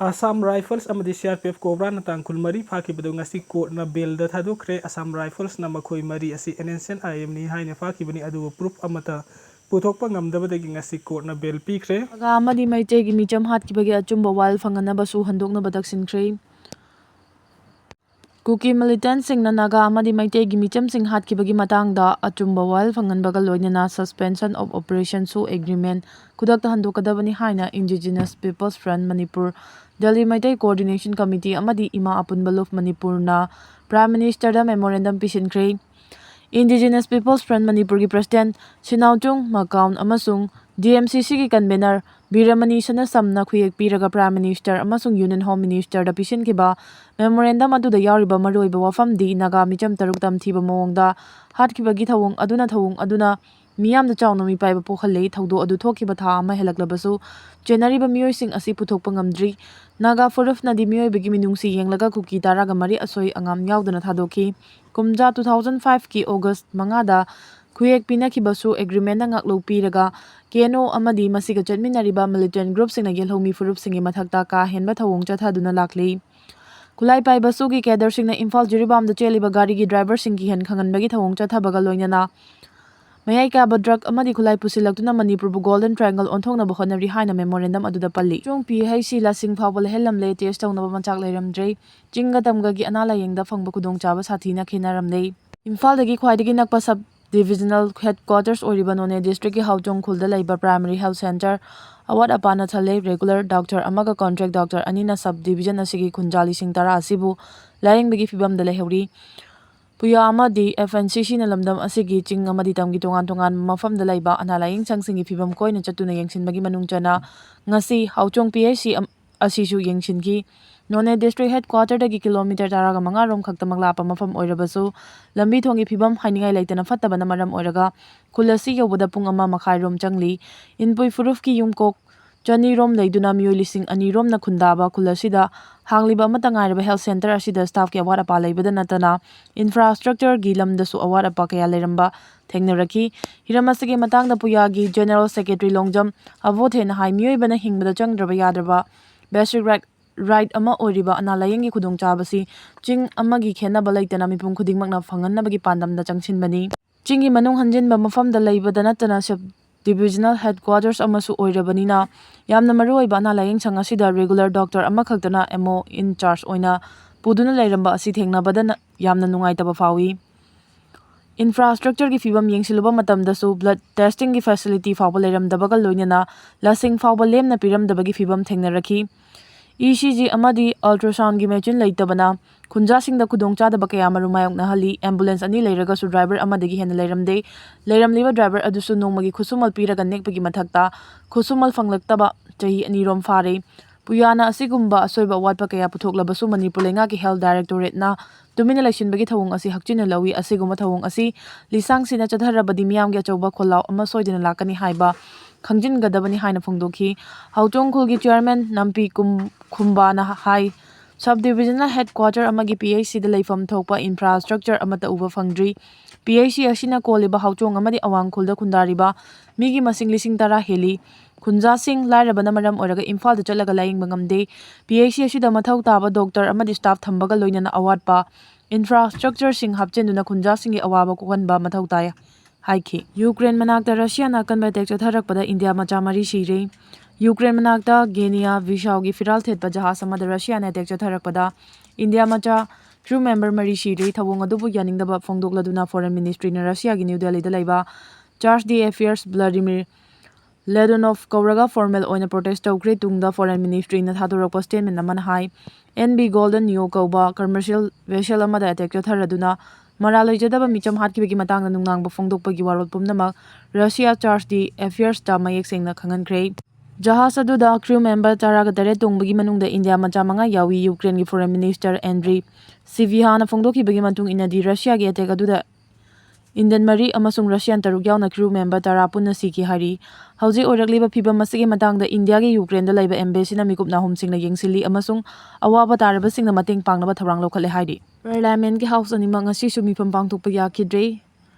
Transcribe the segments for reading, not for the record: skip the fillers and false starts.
Assam Rifles amadi CRPF Cobra na tangkul mari fakibado ngasi court na bail da Thadokhre Assam Rifles na makhoi mari asi Nscn IM ni haina fakibani adu proof amata puthokpa ngamdabadagi ngasi court na bail pikre Naga amadi maitegi micham hatkibagi achumba wal fanganabasu handoknaba daksinkhre. Kuki militant singna Naga amadi maitegi micham sing hatkibagi matangda achumba wal fanganbaga loinana suspension of operation su agreement kudakta handokadabani haina Indigenous Peoples Front Manipur Delhi Maitai Coordination Committee amadi Ima Apunbaluf Manipur na Prime Minister da memorandum pisinkre. Indigenous Peoples Front Manipur ki President Sinautung Makaun amasung DMCC ki convener Biramani Sana Samna Khuyek Piraga Prime Minister amasung Union Home Minister da pisin kiba memorandum adu da yariba maruiba wafam di Naga micham taruktam thiba mawngda hatkibagi thawung aduna miyam da chawna mi paiba pokhalei thawdo adu thokiba tha ama helaklabasu January ba Meeoi sing asi puthokpa ngamdri Naga foruf na di Meeoi bagi minungsi yenglaga kuki taraga mari asoi angam yaudana thadokhi kumja 2005 ki August mangada khuyek pinakibasu agreement na ngaklo piraga keno amadi masiga chatminariba militant group singna yelhomi furup singi mathakta ka henba thawung chathaduna lakli kulai pai basu ki kedar singna Imphal jiribam da cheliba gari ki driver singi hen khanganbagi thawung chathabaga loinana Meeoi ka drug amadi kulai pusilaktuna Manipur bu Golden Triangle onthongna ba honari haina memorandum aduda palli chung PHC la singphawbal helamle test tawna ba manchak leiramdrei chinga tamga gi anala yengda phangba kudong chaba sathina khinaramdei Imphal dagi khwaidagi nakpa sub divisional headquarters oriba None district ki Hauchong khulda laiba primary health center award apana thale regular doctor amaga contract doctor anina sub division asigi khunjali sing tara asibu layeng bagi fibam da lehuri Puya amadi FNCC na lamdam asigi ching amadi tamgi tongan mafam da laiba analaying changsingi fibam koi na chatuna yengsin bagi manungchana ngasi Hauchong PHC asisu yengsinki None district headquarter dagi kilometer taraga manga rom khakta maglapa mafam oirabasu lambi thongi fibam hainingai laitana fattabana maram oiraga kulasi yobada pung ama makhai rom changli inpui furuf ki yumkok Chani rom leiduna Meeoi lising ani rom na khundaba kulasida hangliba matangairaba health center asida staff ki award apa leibada natana infrastructure gi lamdasu award apa kaya leramba thengnaraki hiramasigi matangda puya gi general secretary longjam avothena hai Meeoi bana hingbada changdraba yadraba basic right ama oriba analayeng gi khudong chabasi ching amagi khena balaitana mipum khudingmakna phanganna bagi pandamda changsinbani chingi manung hanjinba mafamda leibada natana sub divisional headquarters amasu oirabanina yamna maruoiba analayeng changasida regular doctor ama khaktana MO in charge oina puduna leiramba asi thengnabada yamna nungaitaba fawi infrastructure ki fibam yengsiluba matamdasu blood testing ki facility fawba leiramdabaga loinana lasing fawba lemna piramdabagi fibam thengnarakhi ECG amadi ultrasound gi machine leitabana khunja singda khudong chadaba kaya marumayok na hali ambulance ani leiraga su driver amadagi hena leiramde leiramliba driver adusu nongmagi khusumal piraga nekpagi mathakta khusumal fanglaktaba chahi ani rom fare puyana asigumba asoiba watpa kaya puthoklabasu Manipur lenga ki health directorate na tumina laisinbagi thawung asi hakchina lawi asiguma thawung asi lisang sina chatharabadi miyam gi achauba kholaw ama soidina lakani haiba Khangjin gadabani haina phongdokhi Hauchong khulgi chairman nampi khumba na hai subdivisional headquarter amagi PHC da leifam thokpa infrastructure amata uba phangdri PHC asina koliba Hauchong amadi awang khulda khundariba migi masing lising tara heli khunja sing lairabana maram oraga Imphal da chalaga laing bangamde PHC asida mathau taba doctor amadi staff thambaga loinana award pa infrastructure sing hapchenduna khunja singi awaba kokanba mathau taya Haiki Ukraine manakta Russia na kan batek chatharakpada India macha mari sire Ukraine manakta Genia Vishau gi firal thetpa jahas amada Russia na tek chatharakpada India macha crew member mari sire thawong adubu yaningdaba phongdokladuna foreign ministry na Russia gi New Delhi da laiba charge the affairs Vladimir Ledonov kauraga formal oina protest tawkre tungda foreign ministry na thadorakpa statement amana hai NB Golden Neo kauba commercial vessel amada tek chatharaduna Maraloijadaba micham hatkibagi matangna nungnangba phongdokpagi warol pumnamak Russia charge the affairs ta mayek sengna khangankre jahas aduda crew member taraga tare tungbagi manungda India macha manga yawi Ukraine gi foreign minister Andriy Sybiha na phongdokibagi matung inadi Russia gi attack aduda Indian mari amasung Russian taruk yauna crew member tara punna siki hari hauji orakliba phibam masigi matangda India gi Ukraine da laiba embassy na mikupna humsingna yengsili amasung awaba taraba singna mating pangnaba tharang lokhale haidi Parliament ki house ani manga si sumi pam pangthokpa yakidre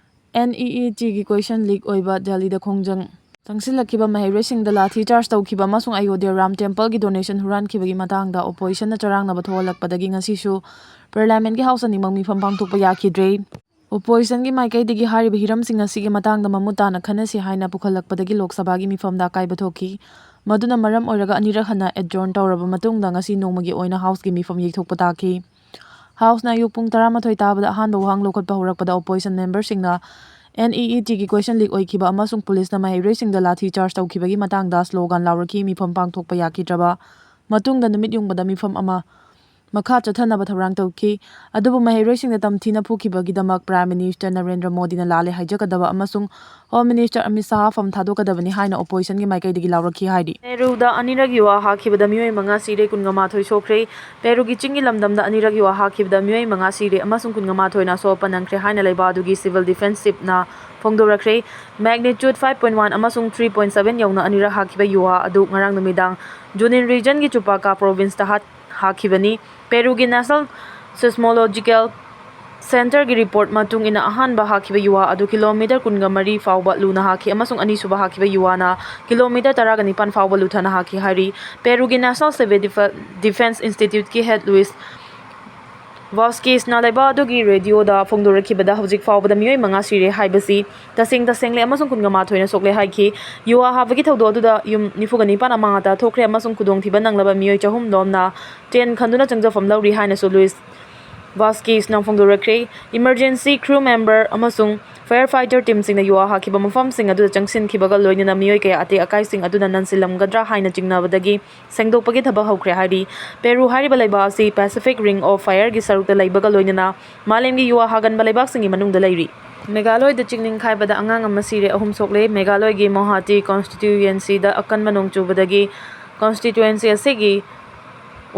NEET gi question leak oiba Delhi da khongjang ꯆꯪꯁꯤꯜꯂꯛꯈꯤꯕ ꯃꯍꯩꯔꯣꯏꯁꯤꯡꯗ ꯂꯥꯊꯤ charge ꯇꯧꯈꯤꯕ ꯑꯃꯁꯨꯡ Ayodhya Ram ꯇꯦꯝꯄꯜꯒꯤ donation ꯍꯨꯔꯥꯟꯈꯤꯕꯒꯤ ꯃꯇꯥꯡꯗ ꯑꯣꯄꯣꯖꯤꯁꯟꯅ ꯆꯔꯥꯡꯅꯕ ꯊꯣꯛꯍꯜꯂꯛꯄꯗꯒꯤ ꯉꯁꯤꯁꯨ ꯄꯥꯔꯂꯤꯌꯥꯃꯦꯟꯠꯀꯤ house ꯑꯅꯤꯃꯛ ꯃꯤꯐꯝ ꯄꯥꯡꯊꯣꯛꯄ ꯌꯥꯈꯤꯗ꯭ꯔꯦ꯫ ꯑꯣꯄꯣꯖꯤꯁꯟꯒꯤ ꯃꯥꯏꯀꯩꯗꯒꯤ ꯍꯥꯏꯔꯤꯕ ꯍꯤꯔꯝꯁꯤꯡ ꯑꯁꯤꯒꯤ ꯃꯇꯥꯡꯗ ꯃꯃꯨꯠ ꯇꯥꯅ ꯈꯟꯅꯁꯤ ꯍꯥꯏꯅ ꯄꯨꯈꯠꯂꯛꯄꯗꯒꯤ ꯂꯣꯛ ꯁꯚꯥꯒꯤ ꯃꯤꯐꯝꯗ ꯑꯀꯥꯏꯕ ꯊꯣꯛꯈꯤ꯫ ꯃꯗꯨꯅ ꯃꯔꯝ ꯑꯣꯏꯔꯒ ꯑꯅꯤꯔꯛ ꯍꯟꯅ ꯑꯦꯗꯖꯣꯔꯟ ꯇꯧꯔꯕ ꯃꯇꯨꯡꯗ ꯉꯁꯤ ꯅꯣꯡꯃꯒꯤ ꯑꯣꯏꯅ ꯍꯥꯎꯁꯀꯤ ꯃꯤꯐꯝ ꯌꯩꯊꯣꯛꯄ ꯇꯥꯈꯤ꯫ ꯍꯥꯎꯁꯅ ꯑꯌꯨꯛ ꯄꯨꯡ 11 ꯇꯥꯕꯗ ꯑꯍꯥꯟꯕ ꯋꯥꯍꯪ ꯂꯧꯈꯠꯄ ꯍꯧꯔꯛꯄꯗ ꯑꯣꯄꯣꯖꯤꯁꯟ ꯃꯦꯝꯕꯔꯁꯤꯡꯅ NEETꯒꯤ ꯀ꯭ꯋꯦꯁꯟ ꯂꯤꯛ ꯑꯣꯏꯈꯤꯕ ꯑꯃꯁꯨꯡ ꯄꯨꯂꯤꯁꯅ ꯃꯍꯩꯔꯣꯏꯁꯤꯡꯗ ꯂꯥꯊꯤ ꯆꯥꯔꯖ ꯇꯧꯈꯤꯕꯒꯤ ꯃꯇꯥꯡꯗ ꯁ꯭ꯂꯣꯒꯥꯟ ꯂꯥꯎꯔꯛꯈꯤ꯫ ꯃꯤꯐꯝ ꯄꯥꯡꯊꯣꯛꯄ ꯌꯥꯈꯤꯗ꯭ꯔꯕ ꯃꯇꯨꯡꯗ ꯅꯨꯃꯤꯠ ꯌꯨꯡꯕꯗ ꯃꯤꯐꯝ ꯑꯃ ꯃꯈꯥ ꯆꯠꯊꯅꯕ ꯊꯧꯔꯥꯡ ꯇꯧꯈꯤ꯫ ꯑꯗꯨꯕꯨ ꯃꯍꯩꯔꯣꯏꯁꯤꯡꯗ ꯇꯝꯊꯤꯅ ꯐꯨꯈꯤꯕꯒꯤꯗꯃꯛ ꯄ꯭ꯔꯥꯏꯝ ꯃꯤꯅꯤꯁꯇꯔ ꯅꯔꯦꯟꯗ꯭ꯔ ꯃꯣꯗꯤꯅ ꯂꯥꯜꯂꯦ ꯍꯥꯏꯖꯒꯗꯕ ꯑꯃꯁꯨꯡ ꯍꯣꯝ ꯃꯤꯅꯤꯁꯇꯔ ꯑꯃꯤꯠ ꯁꯥꯍ ꯐꯝ ꯊꯥꯗꯣꯛꯀꯗꯕꯅꯤ ꯍꯥꯏꯅ ꯑꯣꯄꯣꯖꯤꯁꯟꯒꯤ ꯃꯥꯏꯀꯩꯗꯒꯤ ꯂꯥꯎꯔꯛꯈꯤ ꯍꯥꯏꯔꯤ꯫ ꯄꯦꯔꯨꯗ ꯑꯅꯤꯔꯛ ꯌꯨꯋꯥ ꯍꯥꯠꯈꯤꯕꯗ ꯃꯤꯑꯣꯏ 5 ꯁꯤꯔꯦ, 19 ꯁꯣꯛꯈ꯭ꯔꯦ꯫ ꯄꯦꯔꯨꯒꯤ ꯆꯤꯡꯒꯤ ꯂꯝꯗꯝꯗ ꯑꯅꯤꯔꯛ ꯌꯨꯋꯥ ꯍꯥꯠꯈꯤꯕꯗ ꯃꯤꯑꯣꯏ 5 ꯁꯤꯔꯦ ꯑꯃꯁꯨꯡ 19ꯅ ꯑꯁꯣꯛ-ꯑꯄꯟ ꯅꯪꯈ꯭ꯔꯦ ꯍꯥꯏꯅ ꯂꯩꯕꯥꯛ ꯑꯗꯨꯒꯤ ꯁꯤꯚꯤꯜ ꯗꯤꯐꯦꯟꯁ ꯆꯤꯐꯅ ꯐꯣꯡꯗꯣꯔꯛꯈ꯭ꯔꯦ꯫ ꯃꯦꯒꯅꯤꯆꯨꯗ 5.1 ꯑꯃꯁꯨꯡ 3.7 ꯌꯧꯅ ꯑꯅꯤꯔꯛ ꯍꯥꯠꯈꯤꯕ ꯌꯨꯋꯥ ꯑꯗꯨ ꯉꯔꯥꯡ ꯅꯨꯃꯤꯗꯥꯡ ꯖꯨꯅꯤꯟ ꯔꯤꯖꯟꯒꯤ ꯆꯨꯄꯥꯀꯥ ꯄ꯭ꯔꯣꯚꯤꯟꯁꯇ ꯍꯥꯠꯈꯤꯕꯅꯤ꯫ ꯄꯦꯔꯨꯒꯤ ꯅꯦꯁꯅꯦꯜ ꯁꯤꯁꯃꯣꯂꯣꯖꯤꯀꯦꯜ ꯁꯦꯟꯇꯔꯒꯤ ꯔꯤꯄꯣꯔꯠ ꯃꯇꯨꯡ ꯏꯟꯅ ꯑꯍꯥꯟꯕ ꯍꯥꯠꯈꯤꯕ ꯌꯨꯋꯥ ꯑꯗꯨ ꯀꯤꯂꯣꯃꯤꯇꯔ 23 ꯐꯥꯎꯕ ꯂꯨꯅ ꯍꯥꯠꯈꯤ ꯑꯃꯁꯨꯡ ꯑꯅꯤꯁꯨꯕ ꯍꯥꯠꯈꯤꯕ ꯌꯨꯋꯥꯅ ꯀꯤꯂꯣꯃꯤꯇꯔ 19 ꯐꯥꯎꯕ ꯂꯨꯊꯅ ꯍꯥꯠꯈꯤ ꯍꯥꯏꯔꯤ꯫ ꯄꯦꯔꯨꯒꯤ ꯅꯦꯁꯅꯦꯜ ꯁꯤꯚꯤꯜ ꯗꯤꯐꯦꯟꯁ ꯏꯟꯁꯇꯤꯇ꯭ꯌꯨꯠꯀꯤ ꯍꯦꯗ ꯂꯨꯏꯁ ꯚꯥꯁꯀꯦꯖꯅ ꯂꯩꯕꯥꯛ ꯑꯗꯨꯒꯤ ꯔꯦꯗꯤꯑꯣꯗ ꯐꯣꯡꯗꯣꯔꯛꯈꯤꯕꯗ ꯍꯧꯖꯤꯛ ꯐꯥꯎꯕꯗ ꯃꯤꯑꯣꯏ 5 ꯁꯤꯔꯦ ꯍꯥꯏꯕꯁꯤ ꯇꯁꯦꯡꯂꯦ ꯑꯃꯁꯨꯡ 19ꯅ ꯁꯣꯛꯂꯦ ꯍꯥꯏꯈꯤ꯫ ꯌꯨꯋꯥ ꯍꯥꯠꯄꯒꯤ ꯊꯧꯗꯣꯛ ꯑꯗꯨꯗ ꯌꯨꯝ 94 ꯑꯃꯥꯡ-ꯑꯇꯥ ꯊꯣꯛꯈ꯭ꯔꯦ ꯑꯃꯁꯨꯡ ꯈꯨꯗꯣꯡꯊꯤꯕ ꯅꯪꯂꯕ ꯃꯤꯑꯣꯏ 300 ꯂꯣꯝꯅ ꯇꯦꯟ ꯈꯟꯗꯨꯅ ꯆꯪꯖꯐꯝ ꯂꯧꯔꯤ ꯍꯥꯏꯅꯁꯨ ꯂꯨꯏꯁ ꯚꯥꯁꯀꯦꯖꯅ ꯐꯣꯡꯗꯣꯔꯛꯈ꯭ꯔꯦ꯫ ꯏꯃꯔꯖꯦꯟꯁꯤ ꯀ꯭ꯔꯨ ꯃꯦꯝꯕꯔ ꯑꯃꯁꯨꯡ ꯐꯥꯌꯔ ꯐꯥꯏꯇꯔ ꯇꯤꯝꯁꯤꯡꯅ ꯌꯨꯋꯥ ꯍꯥꯠꯈꯤꯕ ꯃꯐꯝꯁꯤꯡ ꯑꯗꯨꯗ ꯆꯪꯁꯤꯟꯈꯤꯕꯒ ꯂꯣꯏꯅꯅ ꯃꯤꯑꯣꯏ ꯀꯌꯥ ꯑꯇꯦꯛ-ꯑꯀꯥꯏꯁꯤꯡ ꯑꯗꯨꯅ ꯅꯟꯁꯤꯜꯂꯝꯒꯗ꯭ꯔꯥ ꯍꯥꯏꯅ ꯆꯤꯡꯅꯕꯗꯒꯤ ꯁꯦꯡꯗꯣꯛꯄꯒꯤ ꯊꯕꯛ ꯍꯧꯈ꯭ꯔꯦ ꯍꯥꯏꯔꯤ꯫ ꯄꯦꯔꯨ ꯍꯥꯏꯔꯤꯕ ꯂꯩꯕꯥꯛ ꯑꯁꯤ ꯄꯦꯁꯤꯐꯤꯛ ꯔꯤꯡ ꯑꯣꯐ ꯐꯥꯌꯔꯒꯤ ꯁꯔꯨꯛꯇ ꯂꯩꯕꯒ ꯂꯣꯏꯅꯅ ꯃꯥꯂꯦꯝꯒꯤ ꯌꯨꯋꯥ ꯍꯥꯒꯟꯕ ꯂꯩꯕꯥꯛꯁꯤꯡꯒꯤ ꯃꯅꯨꯡꯗ ꯂꯩꯔꯤ꯫ ꯃꯦꯘꯥꯂꯣꯏꯗ ꯆꯤꯡ ꯅꯤꯡꯈꯥꯏꯕꯗ ꯑꯉꯥꯡ ꯑꯃ ꯁꯤꯔꯦ, 3 ꯁꯣꯛꯂꯦ꯫ ꯃꯦꯘꯥꯂꯣꯏꯒꯤ ꯃꯣꯍꯥꯇꯤ ꯀꯟꯁꯇꯤꯇ꯭ꯌꯨꯌꯦꯟꯁꯤꯗ ꯑꯀꯟꯕ ꯅꯣꯡ ꯆꯨꯕꯗꯒꯤ ꯀꯟꯁꯇꯤꯇ꯭ꯌꯨꯌꯦꯟꯁꯤ ꯑꯁꯤꯒꯤ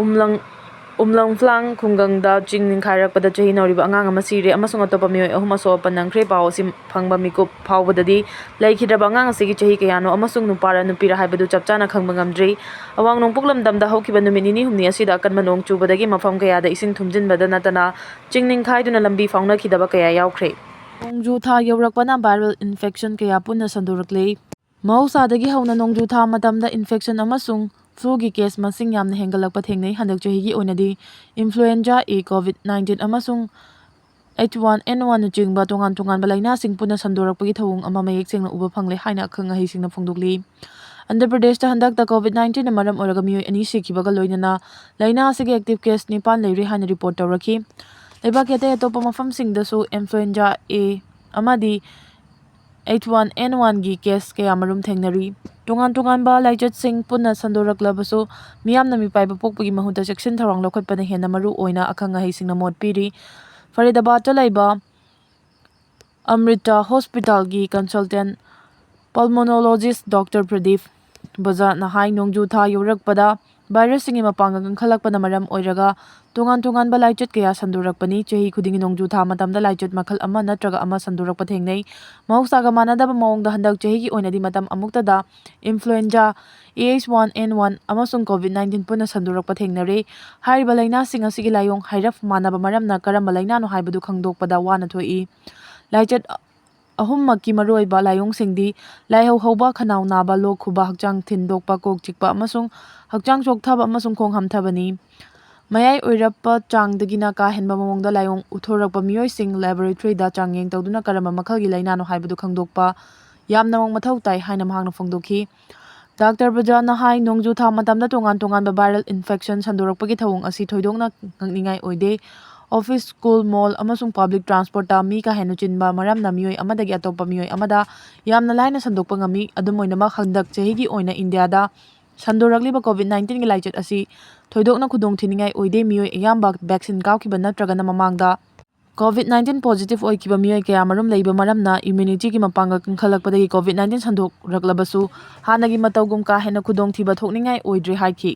ꯎꯝꯂꯪꯐ꯭ꯂꯥꯡ ꯈꯨꯡꯒꯪꯗ ꯆꯤꯡ ꯅꯤꯡꯈꯥꯏꯔꯛꯄꯗ ꯆꯍꯤ ꯅꯧꯔꯤꯕ ꯑꯉꯥꯡ ꯑꯃ ꯁꯤꯔꯦ ꯑꯃꯁꯨꯡ ꯑꯇꯣꯞꯄ ꯃꯤꯑꯣꯏ 3 ꯑꯁꯣꯛ-ꯑꯄꯟ ꯅꯪꯈ꯭ꯔꯦ꯫ ꯄꯥꯎ ꯑꯁꯤ ꯐꯪꯕ ꯃꯤꯀꯨꯞ ꯐꯥꯎꯕꯗꯗꯤ ꯂꯩꯈꯤꯗ꯭ꯔꯕ ꯑꯉꯥꯡ ꯑꯁꯤꯒꯤ ꯆꯍꯤ ꯀꯌꯥꯅꯣ ꯑꯃꯁꯨꯡ ꯅꯨꯄꯥꯔ ꯅꯨꯄꯤꯔ ꯍꯥꯏꯕꯗꯨ ꯆꯞ ꯆꯥꯅ ꯈꯪꯕ ꯉꯝꯗ꯭ꯔꯤ꯫ ꯑꯋꯥꯡ-ꯅꯣꯡꯄꯣꯛ ꯂꯝꯗꯝꯗ ꯍꯧꯈꯤꯕ ꯅꯨꯃꯤꯠ ꯅꯤꯅꯤ-ꯍꯨꯝꯅꯤ ꯑꯁꯤꯗ ꯑꯀꯟꯕ ꯅꯣꯡ ꯆꯨꯕꯗꯒꯤ ꯃꯐꯝ ꯀꯌꯥꯗ ꯏꯁꯤꯡ ꯊꯨꯝꯖꯤꯟꯕꯗ ꯅꯠꯇꯅ ꯆꯤꯡ ꯅꯤꯡꯈꯥꯏꯗꯨꯅ ꯂꯝꯕꯤ ꯐꯥꯎꯅꯈꯤꯗꯕ ꯀꯌꯥ ꯌꯥꯎꯈ꯭ꯔꯦ꯫ ꯅꯣꯡꯖꯨ ꯊꯥ ꯌꯧꯔꯛꯄꯅ ꯚꯥꯏꯔꯦꯜ ꯏꯟꯐꯦꯛꯁꯟ ꯀꯌꯥ ꯄꯨꯟꯅ ꯁꯟꯗꯣꯔꯛꯂꯦ꯫ ꯃꯍꯧꯁꯥꯗꯒꯤ ꯍꯧꯅ ꯅꯣꯡꯖꯨ ꯊꯥ ꯃꯇꯝꯗ ꯏꯟꯐꯦꯛꯁꯟ ꯑꯃꯁꯨꯡ ꯐ꯭ꯂꯨꯒꯤ ꯀꯦꯁ ꯃꯁꯤꯡ ꯌꯥꯝꯅ ꯍꯦꯟꯒꯠꯂꯛꯄ ꯊꯦꯡꯅꯩ꯫ ꯍꯟꯗꯛ ꯆꯍꯤꯒꯤ ꯑꯣꯏꯅꯗꯤ ꯏꯟꯐ꯭ꯂꯨꯑꯦꯟꯖꯥ A, ꯀꯣꯚꯤꯗ-19 ꯑꯃꯁꯨꯡ H1N1ꯅꯆꯤꯡꯕ ꯇꯣꯉꯥꯟ-ꯇꯣꯉꯥꯟꯕ ꯂꯩꯅꯥꯁꯤꯡ ꯄꯨꯟꯅ ꯁꯟꯗꯣꯔꯛꯄꯒꯤ ꯊꯧꯑꯣꯡ ꯑꯃ ꯃꯌꯦꯛ ꯁꯦꯡꯅ ꯎꯕ ꯐꯪꯂꯦ ꯍꯥꯏꯅ ꯑꯈꯪ-ꯑꯍꯩꯁꯤꯡꯅ ꯐꯣꯡꯗꯣꯛꯂꯤ꯫ ꯑꯟꯙ꯭ꯔ ꯄ꯭ꯔꯗꯦꯁꯇ ꯍꯟꯗꯛꯇ ꯀꯣꯚꯤꯗ-19ꯅ ꯃꯔꯝ ꯑꯣꯏꯔꯒ ꯃꯤꯑꯣꯏ 2 ꯁꯤꯈꯤꯕꯒ ꯂꯣꯏꯅꯅ ꯂꯩꯅꯥ ꯑꯁꯤꯒꯤ ꯑꯦꯛꯇꯤꯚ ꯀꯦꯁ 9 ꯂꯩꯔꯦ ꯍꯥꯏꯅ ꯔꯤꯄꯣꯔꯠ ꯇꯧꯔꯛꯈꯤ꯫ ꯂꯩꯕꯥꯛꯀꯤ ꯑꯇꯩ ꯑꯇꯣꯞꯄ ꯃꯐꯝꯁꯤꯡꯗꯁꯨ ꯏꯟꯐ꯭ꯂꯨꯑꯦꯟꯖꯥ A ꯑꯃꯗꯤ H1N1ꯒꯤ ꯀꯦꯁ ꯀꯌꯥꯃꯔꯨꯝ ꯊꯦꯡꯅꯔꯤ꯫ ꯇꯣꯉꯥꯟ-ꯇꯣꯉꯥꯟꯕ ꯂꯥꯏꯆꯠꯁꯤꯡ ꯄꯨꯟꯅ ꯁꯟꯗꯣꯔꯛꯂꯕꯁꯨ ꯃꯤꯌꯥꯝꯅ ꯃꯤꯄꯥꯏꯕ ꯄꯣꯛꯄꯒꯤ ꯃꯍꯨꯠꯇ ꯆꯦꯛꯁꯤꯟ ꯊꯧꯔꯥꯡ ꯂꯧꯈꯠꯄꯅ ꯍꯦꯟꯅ ꯃꯔꯨ ꯑꯣꯏꯅ ꯑꯈꯪ-ꯑꯍꯩꯁꯤꯡꯅ ꯃꯣꯠ ꯄꯤꯔꯤ꯫ ꯐꯔꯤꯗꯥꯕꯥꯗꯇ ꯂꯩꯕ ꯑꯃ꯭ꯔꯤꯇꯥ ꯍꯣꯁꯄꯤꯇꯥꯜꯒꯤ ꯀꯟꯁꯜꯇꯦꯟꯠ ꯄꯜꯃꯣꯅꯣꯂꯣꯖꯤꯁꯠ ꯗꯣꯛꯇꯔ ꯄ꯭ꯔꯗꯤꯞ ꯕꯖꯥꯖꯅ ꯍꯥꯏ ꯅꯣꯡꯖꯨ ꯊꯥ ꯌꯧꯔꯛꯄꯗ ꯚꯥꯏꯔꯁꯁꯤꯡꯒꯤ ꯃꯄꯥꯡꯒꯜ ꯀꯟꯈꯠꯂꯛꯄꯅ ꯃꯔꯝ ꯑꯣꯏꯔꯒ ꯇꯣꯉꯥꯟ-ꯇꯣꯉꯥꯟꯕ ꯂꯥꯏꯆꯠ ꯀꯌꯥ ꯁꯟꯗꯣꯔꯛꯄꯅꯤ꯫ ꯆꯍꯤ ꯈꯨꯗꯤꯡꯒꯤ ꯅꯣꯡꯖꯨ ꯊꯥ ꯃꯇꯝꯗ ꯂꯥꯏꯆꯠ ꯃꯈꯜ ꯑꯃ ꯅꯠꯇ꯭ꯔꯒ ꯑꯃ ꯁꯟꯗꯣꯔꯛꯄ ꯊꯦꯡꯅꯩ꯫ ꯃꯍꯧꯁꯥꯒ ꯃꯥꯟꯅꯗꯕ ꯃꯑꯣꯡꯗ ꯍꯟꯗꯛ ꯆꯍꯤꯒꯤ ꯑꯣꯏꯅꯗꯤ ꯃꯇꯝ ꯑꯃꯨꯛꯇꯗ ꯏꯟꯐ꯭ꯂꯨꯑꯦꯟꯖꯥ A, H1N1 ꯑꯃꯁꯨꯡ ꯀꯣꯚꯤꯗ-19 ꯄꯨꯟꯅ ꯁꯟꯗꯣꯔꯛꯄ ꯊꯦꯡꯅꯔꯦ꯫ ꯍꯥꯏꯔꯤꯕ ꯂꯩꯅꯥꯁꯤꯡ ꯑꯁꯤꯒꯤ ꯂꯥꯏꯑꯣꯡ ꯍꯥꯏꯔꯞ ꯃꯥꯟꯅꯕ ꯃꯔꯝꯅ ꯀꯔꯝꯕ ꯂꯩꯅꯥꯅꯣ ꯍꯥꯏꯕꯗꯨ ꯈꯪꯗꯣꯛꯄꯗ ꯋꯥꯅ ꯊꯣꯛꯏ꯫ ꯂꯥꯏꯆꯠ ꯑꯍꯨꯝꯃꯛꯀꯤ ꯃꯔꯨꯑꯣꯏꯕ ꯂꯥꯏꯑꯣꯡꯁꯤꯡꯗꯤ ꯂꯥꯏꯍꯧ ꯍꯧꯕ, ꯈꯅꯥꯎ ꯅꯥꯕ, ꯂꯣꯛ ꯈꯨꯕ, ꯍꯛꯆꯥꯡ ꯊꯤꯟꯗꯣꯛꯄ, ꯀꯣꯛ ꯆꯤꯛꯄ ꯑꯃꯁꯨꯡ ꯍꯛꯆꯥꯡ ꯆꯣꯛꯊꯕ ꯑꯃꯁꯨꯡ ꯈꯣꯡ ꯍꯥꯝꯊꯕꯅꯤ꯫ ꯃꯌꯥꯏ ꯑꯣꯏꯔꯞꯄ ꯆꯥꯡꯗꯒꯤꯅ ꯀꯥ ꯍꯦꯟꯕ ꯃꯑꯣꯡꯗ ꯂꯥꯏꯑꯣꯡ ꯎꯠꯊꯣꯔꯛꯄ ꯃꯤꯑꯣꯏꯁꯤꯡ ꯂꯦꯕꯣꯔꯦꯇꯔꯤꯗ ꯆꯥꯡꯌꯦꯡ ꯇꯧꯗꯨꯅ ꯀꯔꯝꯕ ꯃꯈꯜꯒꯤ ꯂꯩꯅꯥꯅꯣ ꯍꯥꯏꯕꯗꯨ ꯈꯪꯗꯣꯛꯄ ꯌꯥꯝꯅꯃꯛ ꯃꯊꯧ ꯇꯥꯏ ꯍꯥꯏꯅ ꯃꯍꯥꯛꯅ ꯐꯣꯡꯗꯣꯛꯈꯤ꯫ ꯗꯥꯛꯇꯔ ꯕꯖꯥꯖꯅ ꯍꯥꯏ ꯅꯣꯡꯖꯨ ꯊꯥ ꯃꯇꯝꯗ ꯇꯣꯉꯥꯟ-ꯇꯣꯉꯥꯟꯕ ꯚꯥꯏꯔꯦꯜ ꯏꯟꯐꯦꯛꯁꯟ ꯁꯟꯗꯣꯔꯛꯄꯒꯤ ꯊꯧꯑꯣꯡ ꯑꯁꯤ ꯊꯣꯏꯗꯣꯛꯅ ꯉꯛꯅꯤꯡꯉꯥꯏ ꯑꯣꯏꯗꯦ꯫ ꯑꯣꯐꯤꯁ, ꯁ꯭ꯀꯨꯜ, ꯃꯣꯜ ꯑꯃꯁꯨꯡ ꯄꯕ꯭ꯂꯤꯛ ꯇ꯭ꯔꯥꯟꯁꯄꯣꯔꯠꯇ ꯃꯤ ꯀꯥ ꯍꯦꯟꯅ ꯆꯤꯟꯕ ꯃꯔꯝꯅ ꯃꯤꯑꯣꯏ ꯑꯃꯗꯒꯤ ꯑꯇꯣꯞꯄ ꯃꯤꯑꯣꯏ ꯑꯃꯗ ꯌꯥꯝꯅ ꯂꯥꯏꯅ ꯁꯟꯗꯣꯛꯄ ꯉꯝꯃꯤ꯫ ꯑꯗꯨꯝ ꯑꯣꯏꯅꯃꯛ ꯍꯟꯗꯛ ꯆꯍꯤꯒꯤ ꯑꯣꯏꯅ ꯏꯟꯗꯤꯌꯥꯗ ꯁꯟꯗꯣꯔꯛꯂꯤꯕ ꯀꯣꯚꯤꯗ-19ꯒꯤ ꯂꯥꯏꯆꯠ ꯑꯁꯤ ꯊꯣꯏꯗꯣꯛꯅ ꯈꯨꯗꯣꯡꯊꯤꯅꯤꯡꯉꯥꯏ ꯑꯣꯏꯗꯦ꯫ ꯃꯤꯑꯣꯏ ꯑꯌꯥꯝꯕ ꯚꯦꯛꯁꯤꯟ ꯀꯥꯞꯈꯤꯕ ꯅꯠꯇ꯭ꯔꯒꯅ ꯃꯃꯥꯡꯗ ꯀꯣꯚꯤꯗ-19 ꯄꯣꯖꯤꯇꯤꯚ ꯑꯣꯏꯈꯤꯕ ꯃꯤꯑꯣꯏ ꯀꯌꯥꯃꯔꯨꯝ ꯂꯩꯕ ꯃꯔꯝꯅ ꯏꯝꯃ꯭ꯌꯨꯅꯤꯇꯤꯒꯤ ꯃꯄꯥꯡꯒꯜ ꯀꯟꯈꯠꯂꯛꯄꯗꯒꯤ ꯀꯣꯚꯤꯗ-19 ꯁꯟꯗꯣꯔꯛꯂꯕꯁꯨ ꯍꯥꯟꯅꯒꯤ ꯃꯇꯧꯒꯨꯝ ꯀꯥ ꯍꯦꯟꯅ ꯈꯨꯗꯣꯡꯊꯤꯕ ꯊꯣꯛꯅꯤꯡꯉꯥꯏ ꯑꯣꯏꯗ꯭ꯔꯦ ꯍꯥꯏꯈꯤ꯫